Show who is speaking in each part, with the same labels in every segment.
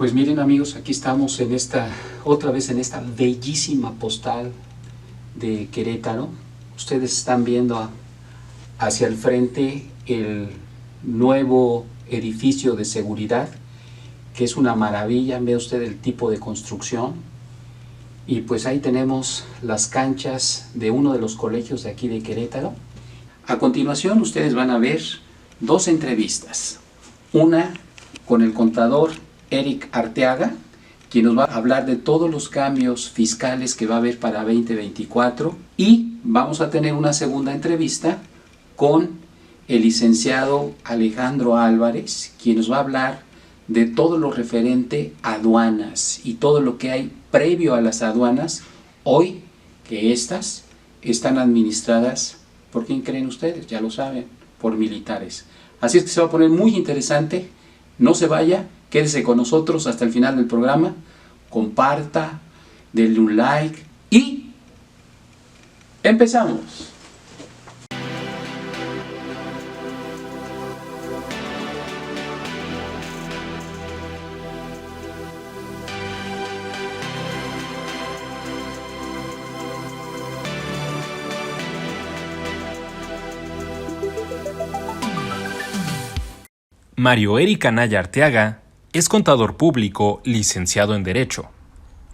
Speaker 1: Pues miren amigos, aquí estamos otra vez en esta bellísima postal de Querétaro. Ustedes están viendo hacia el frente el nuevo edificio de seguridad, que es una maravilla. Ve usted el tipo de construcción. Y pues ahí tenemos las canchas de uno de los colegios de aquí de Querétaro. A continuación ustedes van a ver dos entrevistas. Una con el contador Eric Arteaga, quien nos va a hablar de todos los cambios fiscales que va a haber para 2024, y vamos a tener una segunda entrevista con el licenciado Alejandro Álvarez, quien nos va a hablar de todo lo referente a aduanas y todo lo que hay previo a las aduanas, hoy que estas están administradas, ¿por quién creen ustedes? Ya lo saben, por militares. Así es que se va a poner muy interesante. No se vaya, quédese con nosotros hasta el final del programa, comparta, denle un like y empezamos.
Speaker 2: Mario Eric Anaya Arteaga es contador público licenciado en Derecho.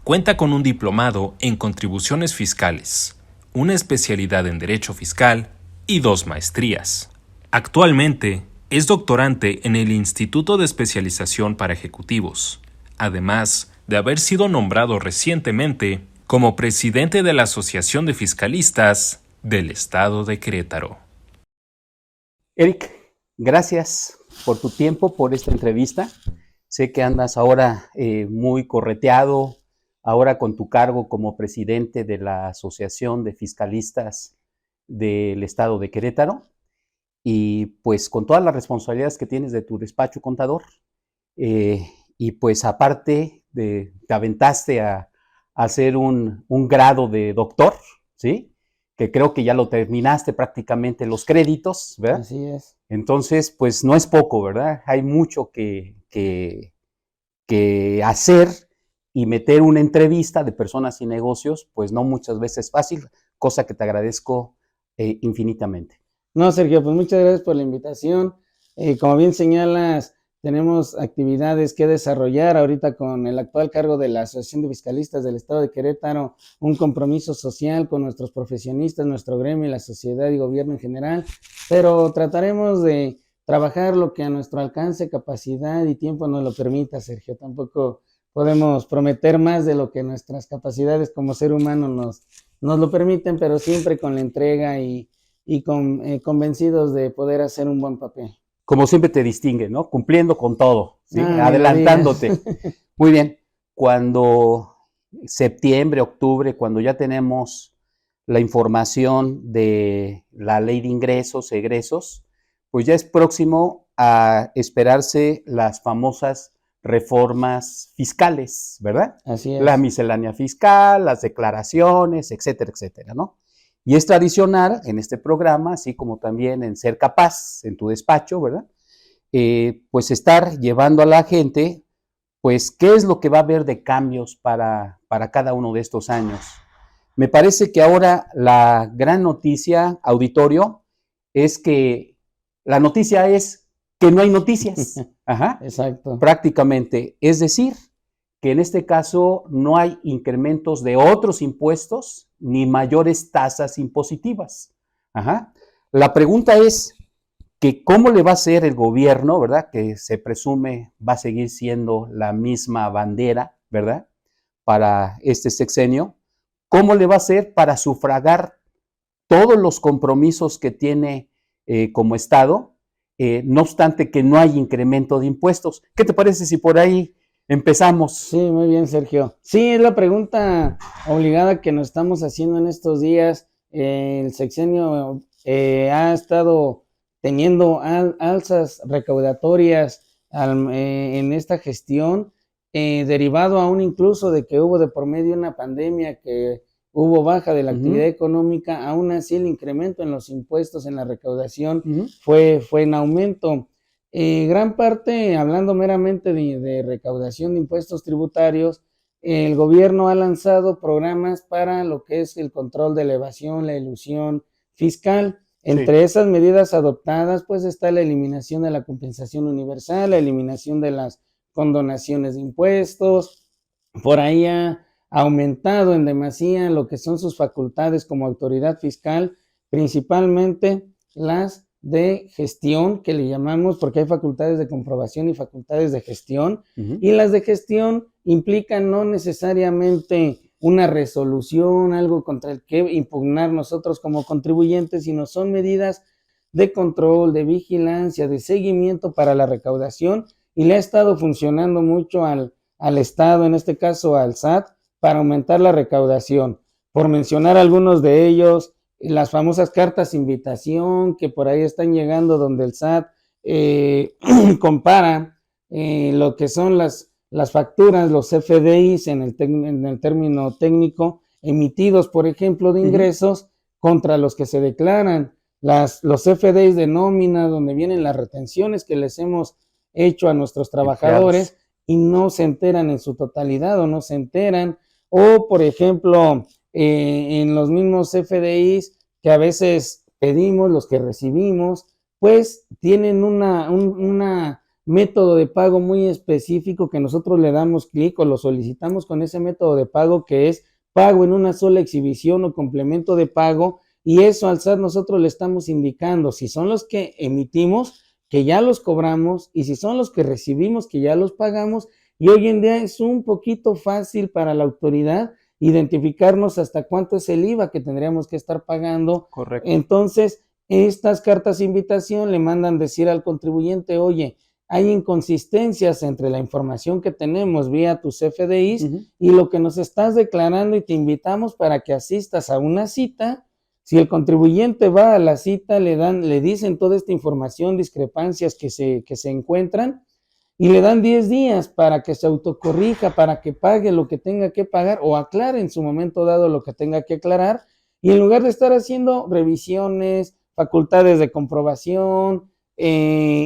Speaker 2: Cuenta con un diplomado en Contribuciones Fiscales, una especialidad en Derecho Fiscal y 2 maestrías. Actualmente es doctorante en el Instituto de Especialización para Ejecutivos, además de haber sido nombrado recientemente como presidente de la Asociación de Fiscalistas del Estado de Querétaro.
Speaker 1: Eric, gracias por tu tiempo, por esta entrevista. Sé que andas ahora muy correteado, ahora con tu cargo como presidente de la Asociación de Fiscalistas del Estado de Querétaro, y pues con todas las responsabilidades que tienes de tu despacho contador, y pues aparte te aventaste a hacer un grado de doctor, ¿sí? Que creo que ya lo terminaste prácticamente los créditos, ¿verdad?
Speaker 3: Así es.
Speaker 1: Entonces, pues no es poco, ¿verdad? Hay mucho que hacer, y meter una entrevista de personas y negocios, pues no muchas veces es fácil, cosa que te agradezco infinitamente.
Speaker 3: No, Sergio, pues muchas gracias por la invitación. Como bien señalas, tenemos actividades que desarrollar ahorita con el actual cargo de la Asociación de Fiscalistas del Estado de Querétaro, un compromiso social con nuestros profesionistas, nuestro gremio, la sociedad y gobierno en general, pero trataremos de trabajar lo que a nuestro alcance, capacidad y tiempo nos lo permita, Sergio. Tampoco podemos prometer más de lo que nuestras capacidades como ser humano nos lo permiten, pero siempre con la entrega y convencidos de poder hacer un buen papel.
Speaker 1: Como siempre te distingue, ¿no? Cumpliendo con todo, ¿sí?
Speaker 3: Ah,
Speaker 1: adelantándote. Muy bien. Cuando septiembre, octubre, cuando ya tenemos la información de la ley de ingresos, egresos, pues ya es próximo a esperarse las famosas reformas fiscales, ¿verdad?
Speaker 3: Así es.
Speaker 1: La miscelánea fiscal, las declaraciones, etcétera, etcétera, ¿no? Y es tradicional en este programa, así como también en Ser Capaz, en tu despacho, ¿verdad? Pues estar llevando a la gente, pues, qué es lo que va a haber de cambios para cada uno de estos años. Me parece que ahora la gran noticia, auditorio, es que la noticia es que no hay noticias. Ajá.
Speaker 3: Exacto.
Speaker 1: Prácticamente. Es decir, que en este caso no hay incrementos de otros impuestos ni mayores tasas impositivas. Ajá. La pregunta es que cómo le va a hacer el gobierno, ¿verdad? Que se presume va a seguir siendo la misma bandera, ¿verdad? Para este sexenio. ¿Cómo le va a hacer para sufragar todos los compromisos que tiene como Estado, no obstante que no hay incremento de impuestos? ¿Qué te parece si por ahí empezamos?
Speaker 3: Sí, muy bien, Sergio. Sí, es la pregunta obligada que nos estamos haciendo en estos días. El sexenio ha estado teniendo alzas recaudatorias en esta gestión, derivado aún incluso de que hubo de por medio una pandemia, que hubo baja de la actividad económica. Aún así el incremento en los impuestos, en la recaudación, fue en aumento. Gran parte, hablando meramente de recaudación de impuestos tributarios, el gobierno ha lanzado programas para lo que es el control de la evasión, la elusión fiscal. Entre esas medidas adoptadas, pues está la eliminación de la compensación universal, la eliminación de las condonaciones de impuestos. Por ahí ha aumentado en demasía lo que son sus facultades como autoridad fiscal, principalmente las de gestión, que le llamamos, porque hay facultades de comprobación y facultades de gestión, y las de gestión implican no necesariamente una resolución, algo contra el que impugnar nosotros como contribuyentes, sino son medidas de control, de vigilancia, de seguimiento para la recaudación, y le ha estado funcionando mucho al Estado, en este caso al SAT, para aumentar la recaudación. Por mencionar algunos de ellos, las famosas cartas invitación que por ahí están llegando, donde el SAT compara lo que son las facturas, los CFDIs en el término técnico, emitidos, por ejemplo, de ingresos contra los que se declaran. Los CFDIs de nómina, donde vienen las retenciones que les hemos hecho a nuestros trabajadores y no se enteran en su totalidad o no se enteran. O, por ejemplo, en los mismos CFDIs que a veces pedimos, los que recibimos, pues tienen un método de pago muy específico que nosotros le damos clic o lo solicitamos con ese método de pago, que es pago en una sola exhibición o complemento de pago, y eso al SAT nosotros le estamos indicando si son los que emitimos, que ya los cobramos, y si son los que recibimos, que ya los pagamos. Y hoy en día es un poquito fácil para la autoridad identificarnos hasta cuánto es el IVA que tendríamos que estar pagando.
Speaker 1: Correcto.
Speaker 3: Entonces, estas cartas de invitación le mandan decir al contribuyente, oye, hay inconsistencias entre la información que tenemos vía tus CFDIs y lo que nos estás declarando, y te invitamos para que asistas a una cita. Si el contribuyente va a la cita, le dicen toda esta información, discrepancias que se encuentran, y le dan 10 días para que se autocorrija, para que pague lo que tenga que pagar o aclare en su momento dado lo que tenga que aclarar. Y en lugar de estar haciendo revisiones, facultades de comprobación,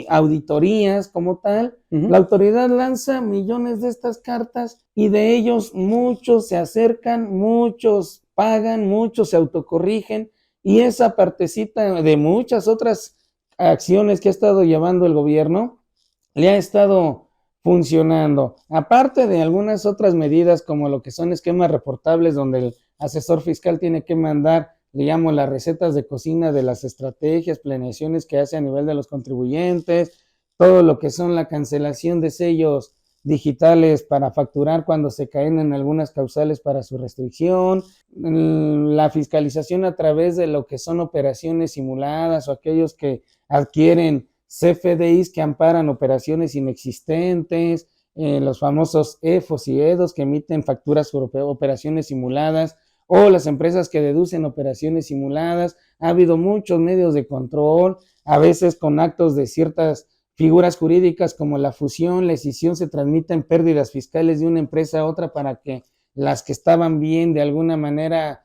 Speaker 3: auditorías como tal, la autoridad lanza millones de estas cartas, y de ellos muchos se acercan, muchos pagan, muchos se autocorrigen, y esa partecita de muchas otras acciones que ha estado llevando el gobierno le ha estado funcionando. Aparte de algunas otras medidas como lo que son esquemas reportables, donde el asesor fiscal tiene que mandar, digamos, las recetas de cocina de las estrategias, planeaciones que hace a nivel de los contribuyentes, todo lo que son la cancelación de sellos digitales para facturar cuando se caen en algunas causales para su restricción, la fiscalización a través de lo que son operaciones simuladas o aquellos que adquieren CFDIs que amparan operaciones inexistentes, los famosos EFOS y EDOS que emiten facturas por operaciones simuladas, o las empresas que deducen operaciones simuladas. Ha habido muchos medios de control, a veces con actos de ciertas figuras jurídicas como la fusión, la escisión, se transmiten pérdidas fiscales de una empresa a otra para que las que estaban bien de alguna manera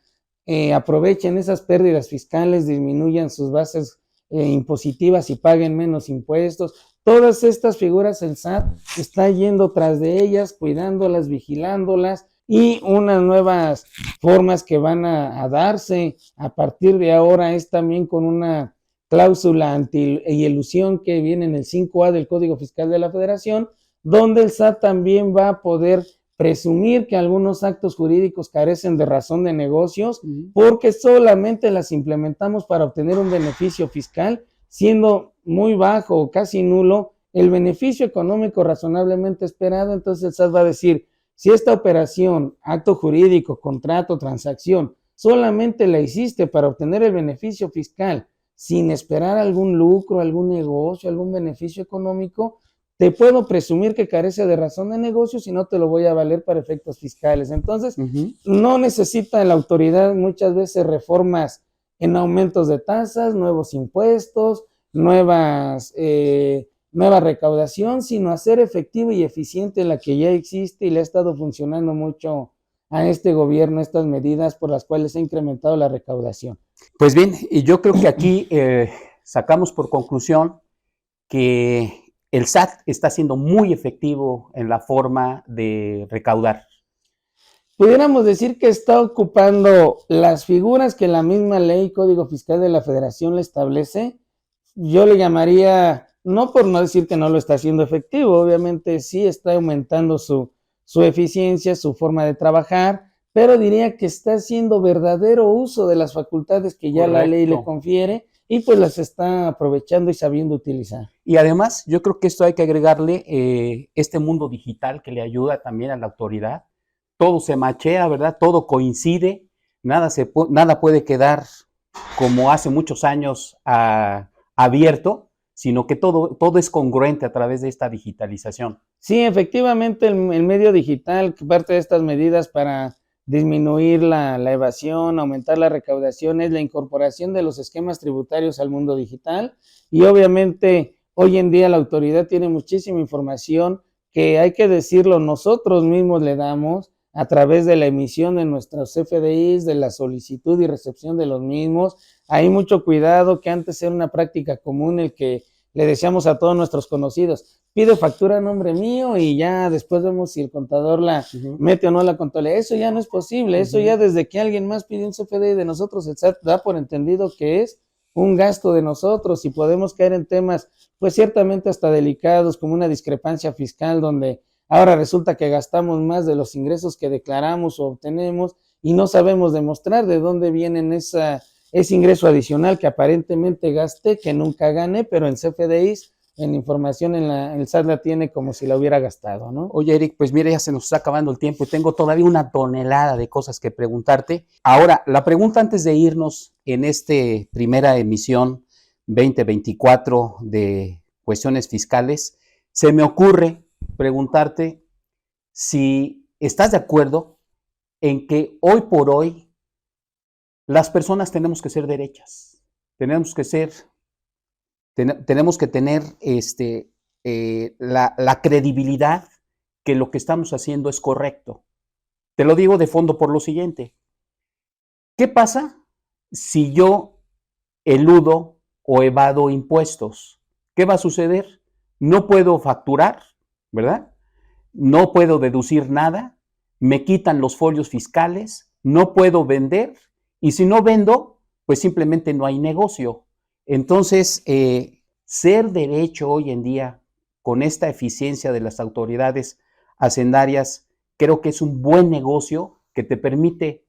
Speaker 3: aprovechen esas pérdidas fiscales, disminuyan sus bases impositivas y paguen menos impuestos. Todas estas figuras el SAT está yendo tras de ellas, cuidándolas, vigilándolas, y unas nuevas formas que van a darse a partir de ahora es también con una cláusula anti-elusión que viene en el 5A del Código Fiscal de la Federación, donde el SAT también va a poder presumir que algunos actos jurídicos carecen de razón de negocios porque solamente las implementamos para obtener un beneficio fiscal, siendo muy bajo o casi nulo el beneficio económico razonablemente esperado. Entonces el SAT va a decir, si esta operación, acto jurídico, contrato, transacción, solamente la hiciste para obtener el beneficio fiscal sin esperar algún lucro, algún negocio, algún beneficio económico, te puedo presumir que carece de razón de negocio, si no te lo voy a valer para efectos fiscales. Entonces, no necesita la autoridad muchas veces reformas en aumentos de tasas, nuevos impuestos, nueva recaudación, sino hacer efectiva y eficiente la que ya existe y le ha estado funcionando mucho a este gobierno, estas medidas por las cuales se ha incrementado la recaudación.
Speaker 1: Pues bien, y yo creo que aquí sacamos por conclusión que el SAT está siendo muy efectivo en la forma de recaudar.
Speaker 3: Pudiéramos decir que está ocupando las figuras que la misma ley Código Fiscal de la Federación le establece. Yo le llamaría, no por no decir que no lo está haciendo efectivo, obviamente sí está aumentando su eficiencia, su forma de trabajar, pero diría que está haciendo verdadero uso de las facultades que ya
Speaker 1: Correcto.
Speaker 3: la ley le confiere y pues las está aprovechando y sabiendo utilizar.
Speaker 1: Y además, yo creo que esto hay que agregarle este mundo digital que le ayuda también a la autoridad. Todo se machea, ¿verdad? Todo coincide, nada puede quedar como hace muchos años abierto, sino que todo es congruente a través de esta digitalización.
Speaker 3: Sí, efectivamente, el medio digital, parte de estas medidas para disminuir la evasión, aumentar la recaudación, es la incorporación de los esquemas tributarios al mundo digital. Y obviamente, hoy en día la autoridad tiene muchísima información que, hay que decirlo, nosotros mismos le damos a través de la emisión de nuestros CFDIs, de la solicitud y recepción de los mismos. Hay mucho cuidado, que antes era una práctica común el que le decíamos a todos nuestros conocidos: pido factura a nombre mío y ya después vemos si el contador la mete o no la contabilidad. Eso ya no es posible, eso ya desde que alguien más pide un CFDI de nosotros, el SAT da por entendido que es un gasto de nosotros, y podemos caer en temas pues ciertamente hasta delicados, como una discrepancia fiscal, donde ahora resulta que gastamos más de los ingresos que declaramos o obtenemos y no sabemos demostrar de dónde vienen ese ingreso adicional que aparentemente gasté, que nunca gané, pero en CFDIs, en información el SAT la tiene como si la hubiera gastado, ¿no?
Speaker 1: Oye, Eric, pues mira, ya se nos está acabando el tiempo y tengo todavía una tonelada de cosas que preguntarte. Ahora, la pregunta antes de irnos en esta primera emisión 2024 de cuestiones fiscales, se me ocurre preguntarte si estás de acuerdo en que hoy por hoy las personas tenemos que ser derechas, tenemos que tener la credibilidad que lo que estamos haciendo es correcto. Te lo digo de fondo por lo siguiente: ¿qué pasa si yo eludo o evado impuestos? ¿Qué va a suceder? No puedo facturar, ¿verdad? No puedo deducir nada, me quitan los folios fiscales, no puedo vender, y si no vendo, pues simplemente no hay negocio. Entonces, ser derecho hoy en día, con esta eficiencia de las autoridades hacendarias, creo que es un buen negocio que te permite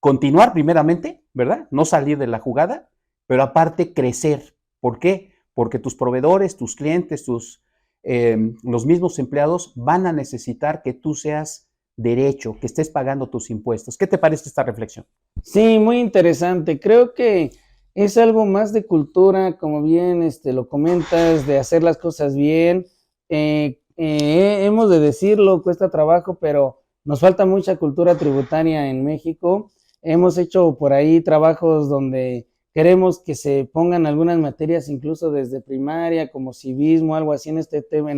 Speaker 1: continuar primeramente, ¿verdad? No salir de la jugada, pero aparte crecer. ¿Por qué? Porque tus proveedores, tus clientes, los mismos empleados van a necesitar que tú seas derecho, que estés pagando tus impuestos. ¿Qué te parece esta reflexión?
Speaker 3: Sí, muy interesante. Creo que es algo más de cultura, como bien lo comentas, de hacer las cosas bien. Hemos de decirlo, cuesta trabajo, pero nos falta mucha cultura tributaria en México. Hemos hecho por ahí trabajos donde queremos que se pongan algunas materias, incluso desde primaria, como civismo, algo así en este tema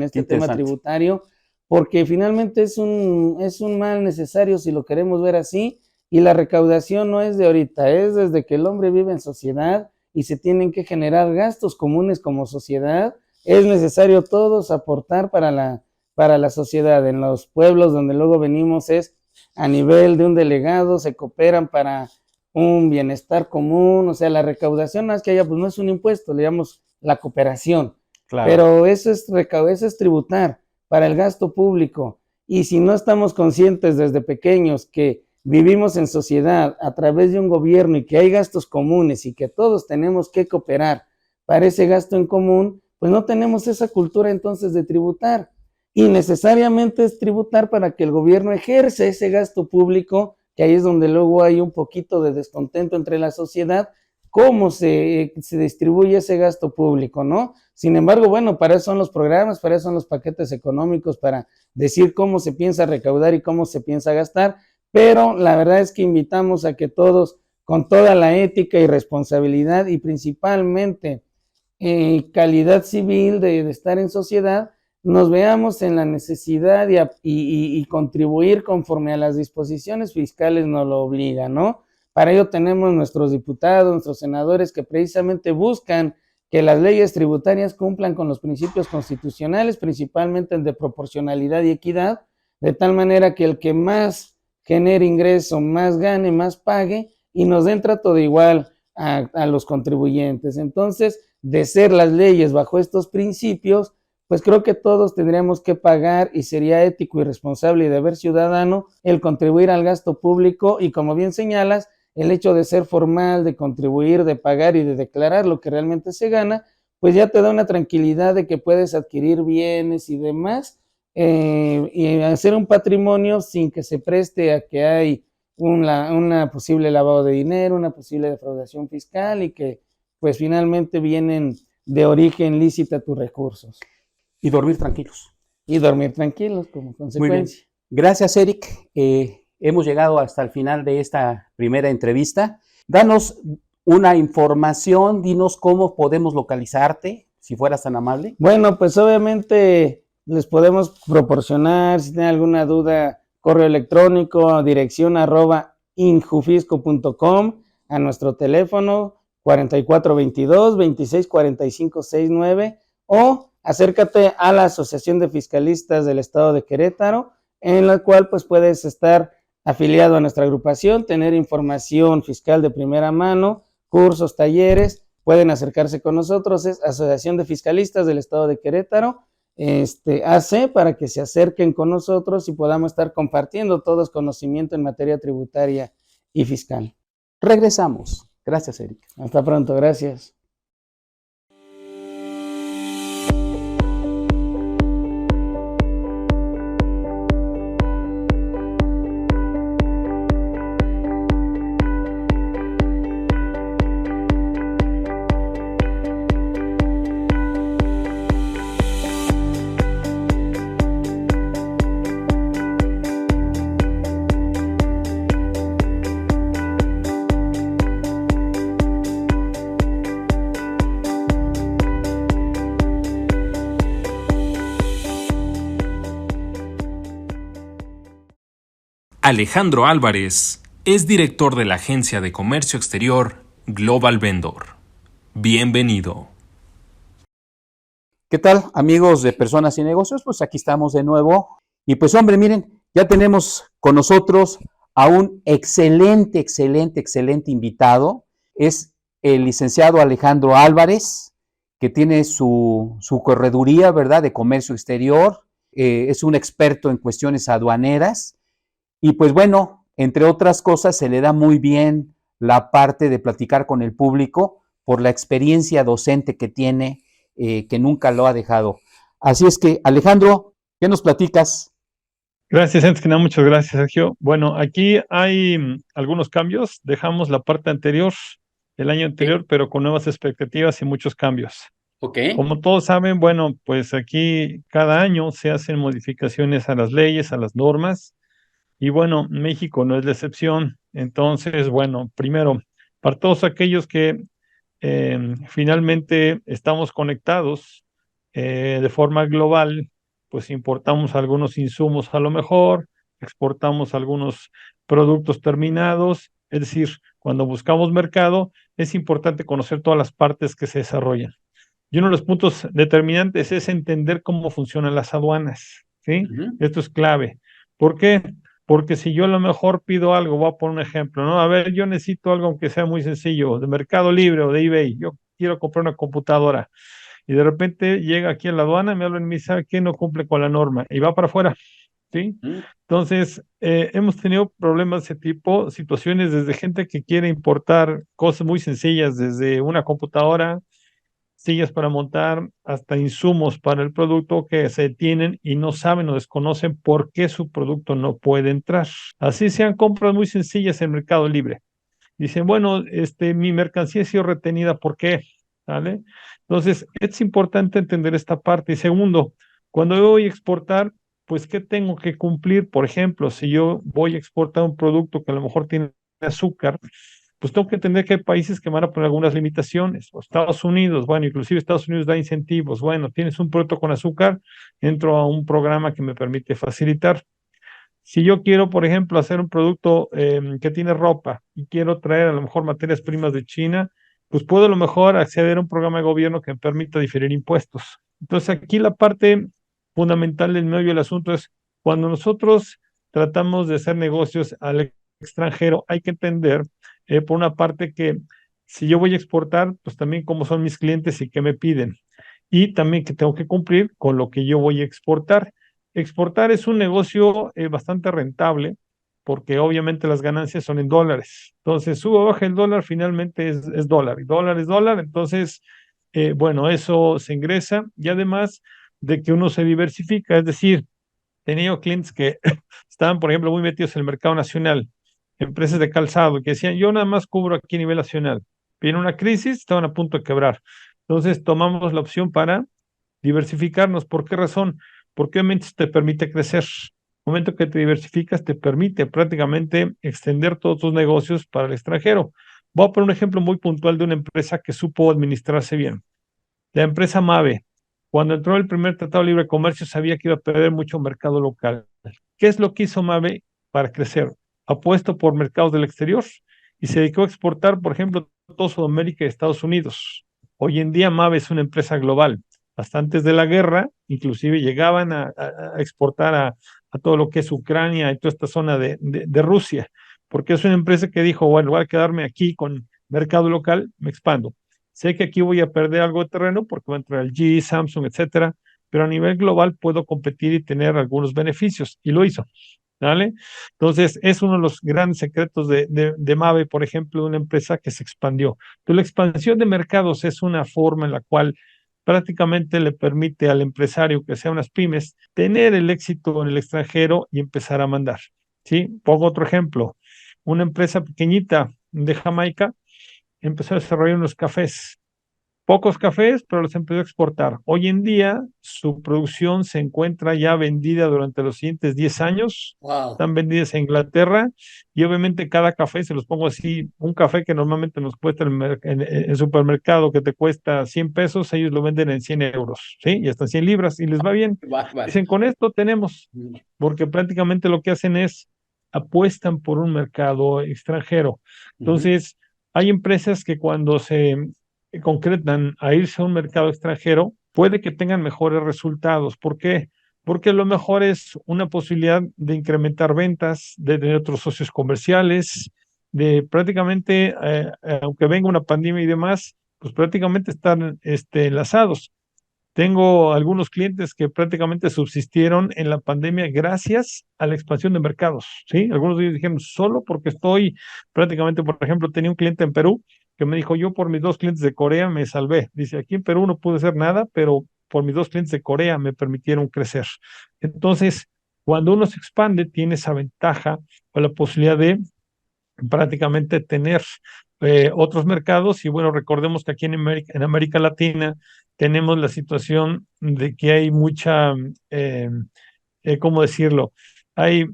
Speaker 3: tributario, porque finalmente es un mal necesario si lo queremos ver así. Y la recaudación no es de ahorita, es desde que el hombre vive en sociedad y se tienen que generar gastos comunes como sociedad. Es necesario todos aportar para la sociedad. En los pueblos donde luego venimos es a nivel de un delegado, se cooperan para un bienestar común. O sea, la recaudación más que allá, pues no es un impuesto, le llamamos la cooperación. Claro. Pero eso es tributar para el gasto público. Y si no estamos conscientes desde pequeños que vivimos en sociedad a través de un gobierno y que hay gastos comunes y que todos tenemos que cooperar para ese gasto en común, pues no tenemos esa cultura entonces de tributar. Y necesariamente es tributar para que el gobierno ejerza ese gasto público, que ahí es donde luego hay un poquito de descontento entre la sociedad, cómo se distribuye ese gasto público, ¿no? Sin embargo, bueno, para eso son los programas, para eso son los paquetes económicos, para decir cómo se piensa recaudar y cómo se piensa gastar. Pero la verdad es que invitamos a que todos, con toda la ética y responsabilidad y principalmente calidad civil de estar en sociedad, nos veamos en la necesidad y contribuir conforme a las disposiciones fiscales nos lo obligan, ¿no? Para ello tenemos nuestros diputados, nuestros senadores, que precisamente buscan que las leyes tributarias cumplan con los principios constitucionales, principalmente el de proporcionalidad y equidad, de tal manera que el que más genere ingreso, más gane, más pague, y nos den trato de igual a los contribuyentes. Entonces, de ser las leyes bajo estos principios, pues creo que todos tendríamos que pagar y sería ético y responsable y deber ciudadano el contribuir al gasto público y, como bien señalas, el hecho de ser formal, de contribuir, de pagar y de declarar lo que realmente se gana, pues ya te da una tranquilidad de que puedes adquirir bienes y demás, y hacer un patrimonio sin que se preste a que hay una posible lavado de dinero, una posible defraudación fiscal y que pues finalmente vienen de origen lícita tus recursos.
Speaker 1: Y dormir tranquilos.
Speaker 3: Y dormir tranquilos como consecuencia.
Speaker 1: Gracias, Eric. Hemos llegado hasta el final de esta primera entrevista. Danos una información, dinos cómo podemos localizarte, si fueras tan amable.
Speaker 3: Bueno, pues obviamente les podemos proporcionar, si tienen alguna duda, correo electrónico, dirección @injufisco.com, a nuestro teléfono 4422-264569, o acércate a la Asociación de Fiscalistas del Estado de Querétaro, en la cual pues puedes estar afiliado a nuestra agrupación, tener información fiscal de primera mano, cursos, talleres, pueden acercarse con nosotros, es Asociación de Fiscalistas del Estado de Querétaro, AC, para que se acerquen con nosotros y podamos estar compartiendo todos conocimiento en materia tributaria y fiscal.
Speaker 1: Regresamos. Gracias, Eric.
Speaker 3: Hasta pronto, gracias.
Speaker 2: Alejandro Álvarez es director de la agencia de comercio exterior Global Vendor. Bienvenido.
Speaker 1: ¿Qué tal, amigos de Personas y Negocios? Pues aquí estamos de nuevo. Y pues, hombre, miren, ya tenemos con nosotros a un excelente invitado. Es el licenciado Alejandro Álvarez, que tiene su correduría, ¿verdad?, de comercio exterior. Es un experto en cuestiones aduaneras. Y pues bueno, entre otras cosas, se le da muy bien la parte de platicar con el público por la experiencia docente que tiene, que nunca lo ha dejado. Así es que, Alejandro, ¿qué nos platicas?
Speaker 4: Gracias, antes que nada, muchas gracias, Sergio. Bueno, aquí hay algunos cambios. Dejamos la parte anterior, el año anterior, pero con nuevas expectativas y muchos cambios.
Speaker 1: Okay.
Speaker 4: Como todos saben, bueno, pues aquí cada año se hacen modificaciones a las leyes, a las normas. Y bueno, México no es la excepción. Entonces, bueno, primero, para todos aquellos que finalmente estamos conectados de forma global, pues importamos algunos insumos a lo mejor, exportamos algunos productos terminados, es decir, cuando buscamos mercado, es importante conocer todas las partes que se desarrollan. Y uno de los puntos determinantes es entender cómo funcionan las aduanas, ¿sí? Esto es clave. ¿Por qué? Porque si yo a lo mejor pido algo, voy a poner un ejemplo, ¿no? A ver, yo necesito algo aunque sea muy sencillo, de Mercado Libre o de eBay. Yo quiero comprar una computadora y de repente llega aquí a la aduana, me hablan y me dicen, ¿sabe qué? No cumple con la norma y va para afuera, ¿sí? Entonces, hemos tenido problemas de ese tipo, situaciones desde gente que quiere importar cosas muy sencillas, desde una computadora, sillas para montar, hasta insumos para el producto que se tienen y no saben o desconocen por qué su producto no puede entrar. Así sean compras muy sencillas en Mercado Libre. Dicen, bueno, mi mercancía ha sido retenida, ¿por qué? ¿Vale? Entonces, es importante entender esta parte. Y segundo, cuando yo voy a exportar, pues, ¿qué tengo que cumplir? Por ejemplo, si yo voy a exportar un producto que a lo mejor tiene azúcar, pues tengo que entender que hay países que van a poner algunas limitaciones. O Estados Unidos, bueno, inclusive Estados Unidos da incentivos. Bueno, tienes un producto con azúcar, entro a un programa que me permite facilitar. Si yo quiero, por ejemplo, hacer un producto que tiene ropa y quiero traer a lo mejor materias primas de China, pues puedo a lo mejor acceder a un programa de gobierno que me permita diferir impuestos. Entonces aquí la parte fundamental del medio del asunto es cuando nosotros tratamos de hacer negocios al extranjero, hay que entender, por una parte, que si yo voy a exportar, pues también cómo son mis clientes y qué me piden. Y también que tengo que cumplir con lo que yo voy a exportar. Exportar es un negocio bastante rentable porque obviamente las ganancias son en dólares. Entonces, sube o baja el dólar, finalmente es dólar, y dólar es dólar. Entonces, bueno, eso se ingresa y además de que uno se diversifica, es decir, he tenido clientes que estaban, por ejemplo, muy metidos en el mercado nacional, empresas de calzado, que decían, yo nada más cubro aquí a nivel nacional. Viene una crisis, estaban a punto de quebrar. Entonces, tomamos la opción para diversificarnos. ¿Por qué razón? Porque obviamente esto te permite crecer. El momento que te diversificas, te permite prácticamente extender todos tus negocios para el extranjero. Voy a poner un ejemplo muy puntual de una empresa que supo administrarse bien. La empresa Mave, cuando entró el primer Tratado de Libre Comercio, sabía que iba a perder mucho mercado local. ¿Qué es lo que hizo Mave para crecer? Apuesto por mercados del exterior y se dedicó a exportar, por ejemplo, todo Sudamérica y Estados Unidos. Hoy en día Mave es una empresa global. Hasta antes de la guerra, inclusive llegaban a exportar a todo lo que es Ucrania y toda esta zona de Rusia, porque es una empresa que dijo, bueno, voy a quedarme aquí con mercado local, me expando. Sé que aquí voy a perder algo de terreno porque va a entrar el G, Samsung, etcétera, pero a nivel global puedo competir y tener algunos beneficios, y lo hizo. ¿Vale? Entonces, es uno de los grandes secretos de Mave, por ejemplo, de una empresa que se expandió. Entonces, la expansión de mercados es una forma en la cual prácticamente le permite al empresario, que sea unas pymes, tener el éxito en el extranjero y empezar a mandar. ¿Sí? Pongo otro ejemplo. Una empresa pequeñita de Jamaica empezó a desarrollar unos cafés, pocos cafés, pero los empezó a exportar. Hoy en día su producción se encuentra ya vendida durante los siguientes 10 años.
Speaker 1: Wow.
Speaker 4: Están vendidas en Inglaterra y obviamente cada café, se los pongo así, un café que normalmente nos cuesta en el supermercado que te cuesta 100 pesos, ellos lo venden en 100 euros, ¿sí? Y hasta 100 libras y les va bien.
Speaker 1: Bárbaro.
Speaker 4: Dicen, con esto tenemos, porque prácticamente lo que hacen es apuestan por un mercado extranjero. Entonces, hay empresas que cuando se concretan a irse a un mercado extranjero, puede que tengan mejores resultados. ¿Por qué? Porque a lo mejor es una posibilidad de incrementar ventas, de tener otros socios comerciales, de prácticamente, aunque venga una pandemia y demás, pues prácticamente están enlazados. Tengo algunos clientes que prácticamente subsistieron en la pandemia gracias a la expansión de mercados, ¿sí? Algunos de ellos dijeron, solo porque estoy prácticamente, por ejemplo, tenía un cliente en Perú que me dijo, yo por mis dos clientes de Corea me salvé. Dice, aquí en Perú no pude hacer nada, pero por mis dos clientes de Corea me permitieron crecer. Entonces, cuando uno se expande, tiene esa ventaja o la posibilidad de prácticamente tener otros mercados. Y bueno, recordemos que aquí en América Latina tenemos la situación de que hay mucha, ¿cómo decirlo? Hay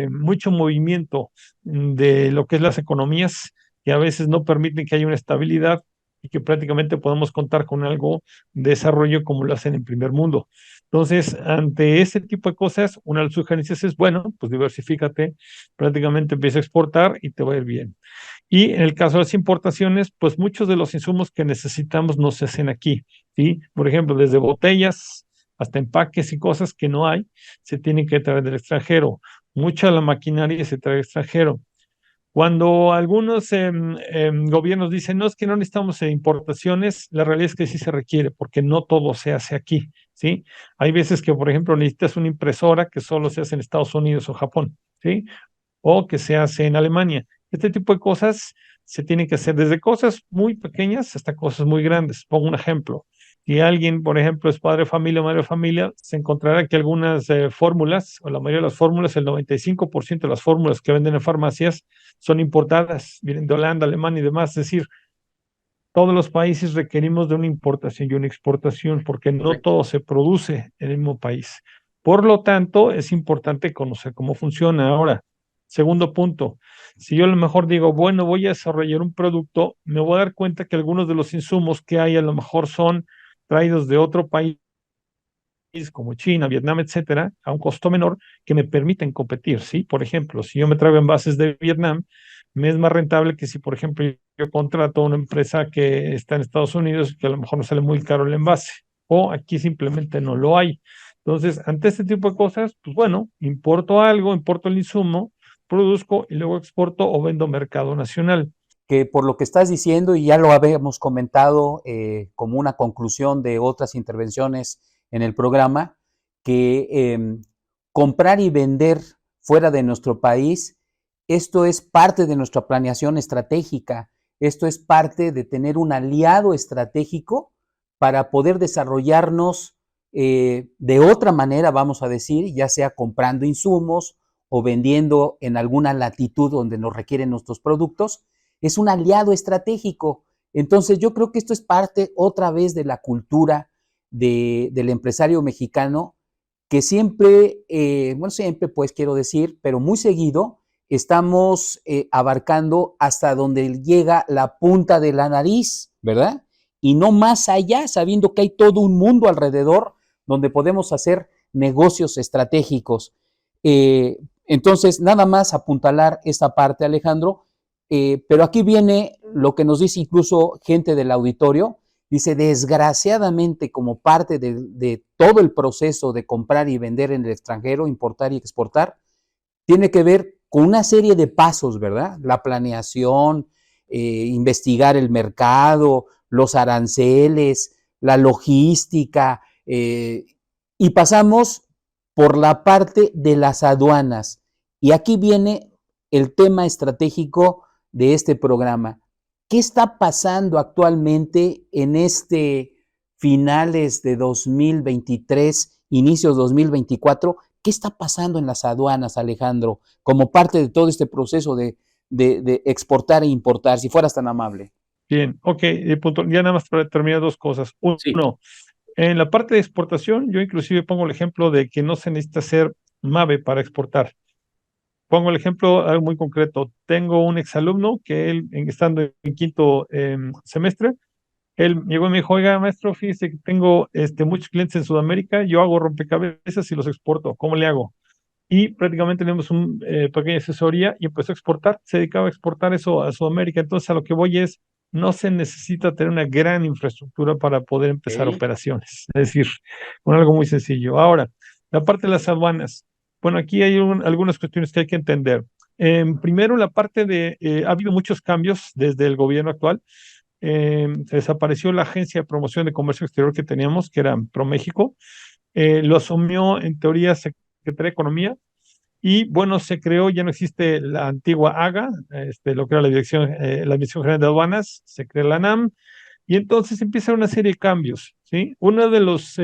Speaker 4: mucho movimiento de lo que es las economías que a veces no permiten que haya una estabilidad y que prácticamente podamos contar con algo de desarrollo como lo hacen en primer mundo. Entonces, ante ese tipo de cosas, una de las sugerencias es, bueno, pues diversifícate, prácticamente empieza a exportar y te va a ir bien. Y en el caso de las importaciones, pues muchos de los insumos que necesitamos no se hacen aquí, ¿sí? Por ejemplo, desde botellas hasta empaques y cosas que no hay, se tienen que traer del extranjero. Mucha de la maquinaria se trae del extranjero. Cuando algunos gobiernos dicen, no, es que no necesitamos importaciones, la realidad es que sí se requiere, porque no todo se hace aquí, ¿sí? Hay veces que, por ejemplo, necesitas una impresora que solo se hace en Estados Unidos o Japón, ¿sí? O que se hace en Alemania. Este tipo de cosas se tienen que hacer desde cosas muy pequeñas hasta cosas muy grandes. Pongo un ejemplo. Si alguien, por ejemplo, es padre de familia o madre de familia, se encontrará que algunas fórmulas, o la mayoría de las fórmulas, el 95% de las fórmulas que venden en farmacias son importadas, vienen de Holanda, Alemania y demás. Es decir, todos los países requerimos de una importación y una exportación porque no
Speaker 1: Correcto.
Speaker 4: todo se produce en el mismo país. Por lo tanto, es importante conocer cómo funciona. Ahora, segundo punto, si yo a lo mejor digo, bueno, voy a desarrollar un producto, me voy a dar cuenta que algunos de los insumos que hay a lo mejor son traídos de otro país como China, Vietnam, etcétera, a un costo menor que me permiten competir, ¿sí? Por ejemplo, si yo me traigo envases de Vietnam, me es más rentable que si, por ejemplo, yo contrato a una empresa que está en Estados Unidos, que a lo mejor no sale muy caro el envase, o aquí simplemente no lo hay. Entonces, ante este tipo de cosas, pues bueno, importo algo, importo el insumo, produzco y luego exporto o vendo mercado nacional.
Speaker 1: Que por lo que estás diciendo, y ya lo habíamos comentado como una conclusión de otras intervenciones en el programa, que comprar y vender fuera de nuestro país, esto es parte de nuestra planeación estratégica, esto es parte de tener un aliado estratégico para poder desarrollarnos de otra manera, vamos a decir, ya sea comprando insumos o vendiendo en alguna latitud donde nos requieren nuestros productos. Es un aliado estratégico. Entonces yo creo que esto es parte otra vez de la cultura del empresario mexicano, que siempre, bueno, siempre pues quiero decir, pero muy seguido estamos abarcando hasta donde llega la punta de la nariz, ¿verdad? Y no más allá, sabiendo que hay todo un mundo alrededor donde podemos hacer negocios estratégicos. Entonces, nada más apuntalar esta parte, Alejandro, pero aquí viene lo que nos dice incluso gente del auditorio. Dice, desgraciadamente, como parte de todo el proceso de comprar y vender en el extranjero, importar y exportar, tiene que ver con una serie de pasos, ¿verdad? La planeación, investigar el mercado, los aranceles, la logística, y pasamos por la parte de las aduanas. Y aquí viene el tema estratégico de este programa. ¿Qué está pasando actualmente en finales de 2023, inicios 2024? ¿Qué está pasando en las aduanas, Alejandro, como parte de todo este proceso de exportar e importar, si fueras tan amable?
Speaker 4: Bien, ok, punto. Ya nada más para terminar dos cosas. Uno,
Speaker 1: Sí.
Speaker 4: En la parte de exportación, yo inclusive pongo el ejemplo de que no se necesita ser MAVE para exportar. Pongo el ejemplo algo muy concreto. Tengo un exalumno que él, estando en quinto semestre, él llegó y me dijo, oiga, maestro, fíjese que tengo muchos clientes en Sudamérica, yo hago rompecabezas y los exporto, ¿cómo le hago? Y prácticamente tenemos una pequeña asesoría y empezó a exportar, se dedicaba a exportar eso a Sudamérica. Entonces a lo que voy es, no se necesita tener una gran infraestructura para poder empezar operaciones, es decir, con algo muy sencillo. Ahora, la parte de las aduanas. Bueno, aquí hay algunas cuestiones que hay que entender. Primero, la parte ha habido muchos cambios desde el gobierno actual. Se desapareció la agencia de promoción de comercio exterior que teníamos, que era ProMéxico. Lo asumió en teoría Secretaría de Economía y bueno, se creó, ya no existe la antigua AGA, lo que era la Administración General de Aduanas, se crea la ANAM y entonces empieza una serie de cambios, ¿sí? Uno de los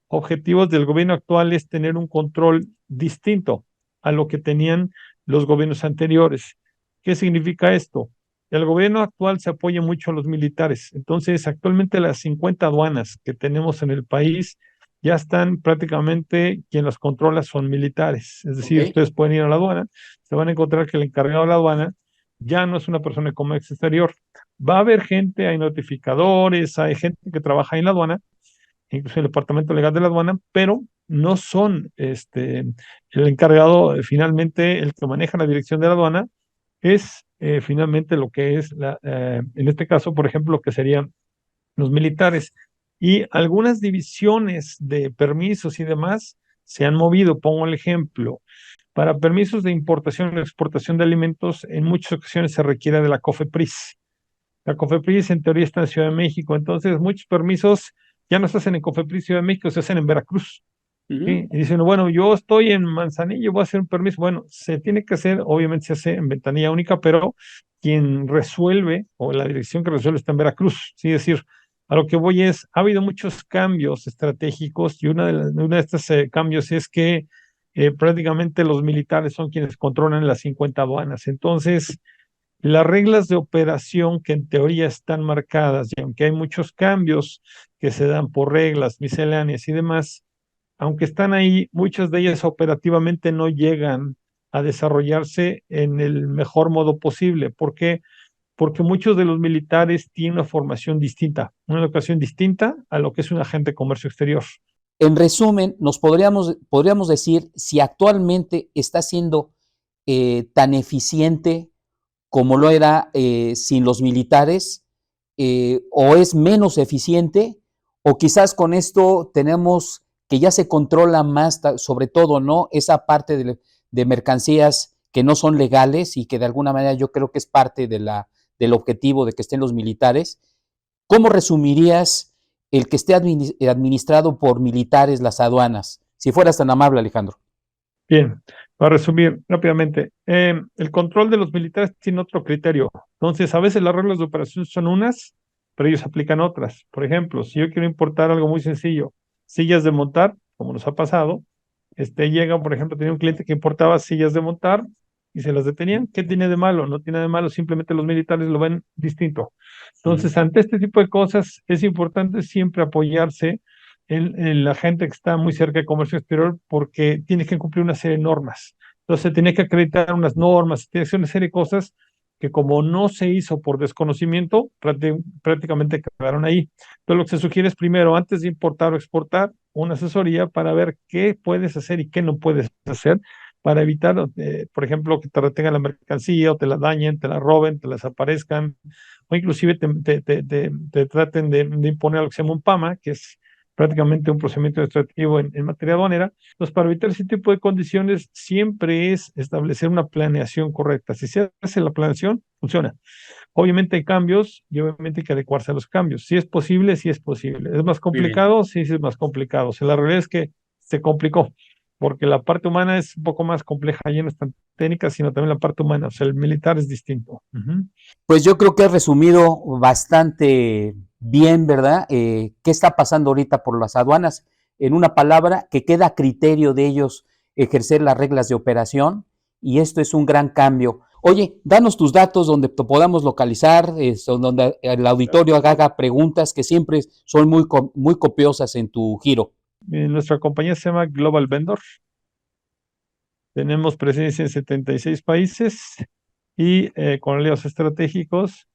Speaker 4: objetivos del gobierno actual es tener un control distinto a lo que tenían los gobiernos anteriores. ¿Qué significa esto? El gobierno actual se apoya mucho a los militares. Entonces, actualmente las 50 aduanas que tenemos en el país ya están prácticamente, quien las controla son militares. Es decir, ustedes pueden ir a la aduana, se van a encontrar que el encargado de la aduana ya no es una persona de comercio exterior. Va a haber gente, hay notificadores, hay gente que trabaja en la aduana, incluso el departamento legal de la aduana, pero no son el encargado, finalmente el que maneja la dirección de la aduana es finalmente lo que es, en este caso, por ejemplo, lo que serían los militares. Y algunas divisiones de permisos y demás se han movido. Pongo el ejemplo. Para permisos de importación y exportación de alimentos, en muchas ocasiones se requiere de la COFEPRIS. La COFEPRIS en teoría está en Ciudad de México, entonces muchos permisos ya no se hacen en COFEPRIS Ciudad de México, se hacen en Veracruz. ¿Sí? Y dicen, bueno, yo estoy en Manzanillo, voy a hacer un permiso. Bueno, se tiene que hacer, obviamente se hace en ventanilla única, pero quien resuelve, o la dirección que resuelve está en Veracruz. ¿Sí? Es decir, a lo que voy es, ha habido muchos cambios estratégicos y una de estos cambios es que prácticamente los militares son quienes controlan las 50 aduanas. Entonces, las reglas de operación que en teoría están marcadas, y aunque hay muchos cambios que se dan por reglas misceláneas y demás, aunque están ahí, muchas de ellas operativamente no llegan a desarrollarse en el mejor modo posible. ¿Por qué? Porque muchos de los militares tienen una formación distinta, una educación distinta a lo que es un agente de comercio exterior.
Speaker 1: En resumen, podríamos decir si actualmente está siendo tan eficiente como lo era sin los militares, o es menos eficiente, o quizás con esto tenemos que ya se controla más, sobre todo, ¿no? Esa parte de mercancías que no son legales y que de alguna manera yo creo que es parte del objetivo de que estén los militares. ¿Cómo resumirías el que esté administrado por militares las aduanas? Si fueras tan amable, Alejandro.
Speaker 4: Bien, para resumir rápidamente, el control de los militares tiene otro criterio. Entonces, a veces las reglas de operación son unas, pero ellos aplican otras. Por ejemplo, si yo quiero importar algo muy sencillo, sillas de montar, como nos ha pasado, llegan, por ejemplo, tenía un cliente que importaba sillas de montar y se las detenían. ¿Qué tiene de malo? No tiene de malo, simplemente los militares lo ven distinto. Entonces, ante este tipo de cosas, es importante siempre apoyarse en la gente que está muy cerca de comercio exterior porque tiene que cumplir una serie de normas. Entonces, tiene que acreditar unas normas, tiene que hacer una serie de cosas que como no se hizo por desconocimiento, prácticamente quedaron ahí. Entonces, lo que se sugiere es primero, antes de importar o exportar, una asesoría para ver qué puedes hacer y qué no puedes hacer para evitar, por ejemplo, que te retengan la mercancía o te la dañen, te la roben, te la desaparezcan, o inclusive te traten de imponer lo que se llama un PAMA, que es prácticamente un procedimiento administrativo en materia aduanera. Entonces, para evitar ese tipo de condiciones, siempre es establecer una planeación correcta. Si se hace la planeación, funciona. Obviamente hay cambios y obviamente hay que adecuarse a los cambios. Si es posible, sí es posible. ¿Es más complicado? Sí, sí es más complicado. O sea, la realidad es que se complicó, porque la parte humana es un poco más compleja, ya no es tan técnica, sino también la parte humana. O sea, el militar es distinto.
Speaker 1: Pues yo creo que has resumido bastante bien, ¿verdad? ¿Qué está pasando ahorita por las aduanas? En una palabra, que queda a criterio de ellos ejercer las reglas de operación, y esto es un gran cambio. Oye, danos tus datos donde te podamos localizar, donde el auditorio haga preguntas que siempre son muy copiosas en tu giro.
Speaker 4: Nuestra compañía se llama Global Vendor. Tenemos presencia en 76 países y con aliados estratégicos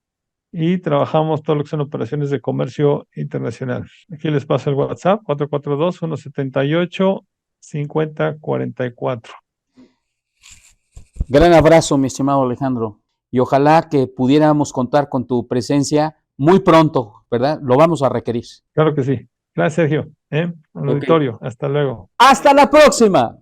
Speaker 4: y trabajamos todo lo que son operaciones de comercio internacional. Aquí les paso el WhatsApp, 442-178-5044.
Speaker 1: Gran abrazo, mi estimado Alejandro, y ojalá que pudiéramos contar con tu presencia muy pronto, ¿verdad? Lo vamos a requerir.
Speaker 4: Claro que sí. Gracias, Sergio. Al auditorio. Hasta luego.
Speaker 1: ¡Hasta la próxima!